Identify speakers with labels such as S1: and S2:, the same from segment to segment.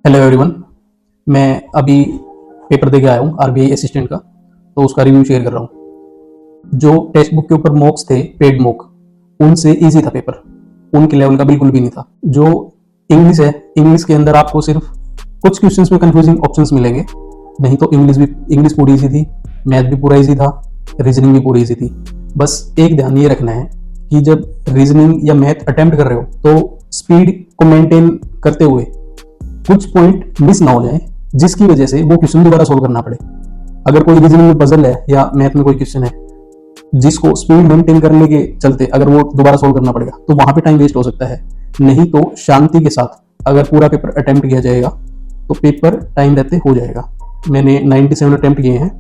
S1: Hello everyone. मैं अभी paper दे के आया हूँ आरबीआई असिस्टेंट का, तो उसका रिव्यू शेयर कर रहा हूँ। जो टेक्स्ट बुक के ऊपर मॉक्स थे, पेड मॉक, उनसे इजी था पेपर, उनके लेवल का बिल्कुल भी नहीं था। जो इंग्लिश है, इंग्लिश के अंदर आपको सिर्फ कुछ क्वेश्चंस में कंफ्यूजिंग ऑप्शंस मिलेंगे, नहीं तो इंग्लिश पूरी इजी थी, मैथ भी पूरा इजी था, रीजनिंग भी पूरी इजी थी। बस एक ध्यान ये रखना है कि जब रीजनिंग या मैथ अटेम्प्ट कर रहे हो तो स्पीड को मेंटेन करते हुए कुछ पॉइंट मिस ना हो जाए, जिसकी वजह से वो क्वेश्चन दोबारा सोल्व करना पड़े। अगर कोई रीजनिंग में पजल है या मैथ में कोई क्वेश्चन है जिसको स्पीड मेंटेन करने के चलते अगर वो दोबारा सोल्व करना पड़ेगा तो वहां पे टाइम वेस्ट हो सकता है। नहीं तो शांति के साथ अगर पूरा पेपर अटेम्प्ट किया जाएगा तो पेपर टाइम रहते हो जाएगा। मैंने 97 अटेम्प्ट किए हैं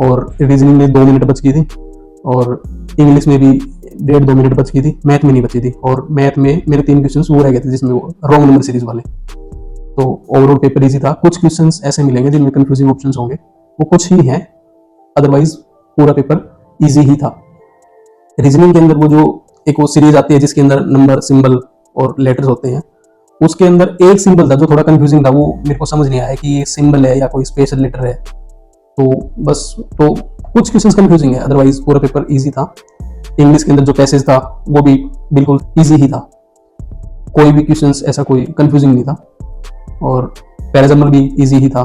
S1: और रीजनिंग में 2 मिनट बच गई थी और इंग्लिश में भी 1.5-2 मिनट बच गई थी, मैथ में नहीं बची थी। और मैथ में मेरे 3 क्वेश्चन वो रह गए थे जिसमें वो रॉन्ग नंबर सीरीज वाले। तो ओवरऑल पेपर इजी था। कुछ क्वेश्चंस ऐसे मिलेंगे जिनमें कंफ्यूजिंग ऑप्शंस होंगे, वो कुछ ही हैं, अदरवाइज पूरा पेपर इजी ही था। रीजनिंग के अंदर वो जो एक वो सीरीज आती है जिसके अंदर नंबर, सिंबल और लेटर्स होते हैं, उसके अंदर एक सिंबल था जो थोड़ा कंफ्यूजिंग था, वो मेरे को समझ नहीं आया कि ये सिंबल है या कोई स्पेशल लेटर है। तो बस, तो कुछ क्वेश्चंस कंफ्यूजिंग है, अदरवाइज पूरा पेपर इजी था। इंग्लिश के अंदर जो पैसेज था वो भी बिल्कुल इजी ही था, कोई भी क्वेश्चंस ऐसा कोई कंफ्यूजिंग नहीं था। और पैराजम्बल भी इजी ही था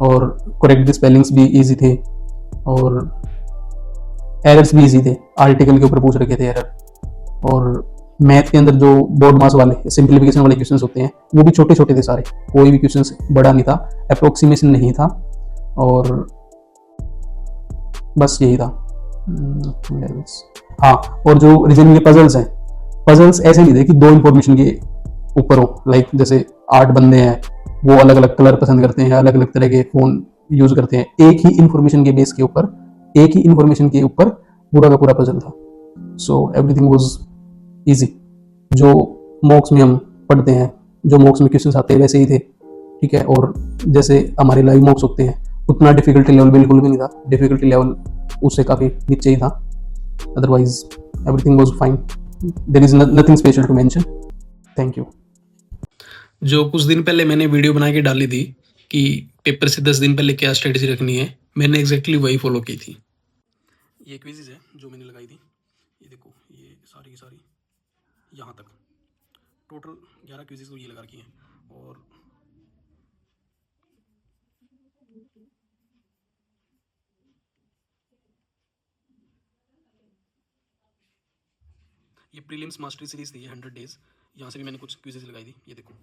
S1: और करेक्ट स्पेलिंग्स भी इजी थे और एरर्स भी इजी थे, आर्टिकल के ऊपर पूछ रखे थे एरर। और मैथ के अंदर जो बोर्ड मास वाले सिंप्लीफिकेशन वाले क्वेश्चंस होते हैं वो भी छोटे छोटे थे सारे, कोई भी क्वेश्चंस बड़ा नहीं था, अप्रोक्सीमेशन नहीं था। और बस यही था। हाँ, और जो रीजनिंग के पजल्स हैं, पजल्स ऐसे नहीं थे कि दो इंफॉर्मेशन के ऊपर हो, लाइक जैसे 8 बंदे हैं, वो अलग अलग कलर पसंद करते हैं, अलग अलग तरह के फोन यूज करते हैं, एक ही इंफॉर्मेशन के बेस के ऊपर, एक ही इंफॉर्मेशन के ऊपर पूरा का पूरा पजल था। So everything was easy. जो मॉक्स में हम पढ़ते हैं, जो मॉक्स में क्वेश्चंस आते हैं वैसे ही थे, ठीक है। और जैसे हमारे लाइव मॉक्स होते हैं उतना डिफिकल्टी लेवल बिल्कुल भी नहीं था, डिफिकल्टी लेवल उससे काफ़ी नीचे ही था। Otherwise everything was fine, there is nothing special to mention. Thank you.
S2: जो कुछ दिन पहले मैंने वीडियो बना के डाली थी कि पेपर से 10 दिन पहले क्या स्ट्रेटेजी रखनी है, मैंने एग्जैक्टली वही फॉलो की थी। ये क्विज़ेज है जो मैंने लगाई थी, ये देखो, ये सारी की सारी यहाँ तक टोटल 11 क्विज़ेज तो ये लगा रखी हैं। और ये प्रीलिम्स मास्टरी सीरीज थी, ये 100 डेज, यहाँ से भी मैंने कुछ क्विज़ेज लगाई थी, ये देखो।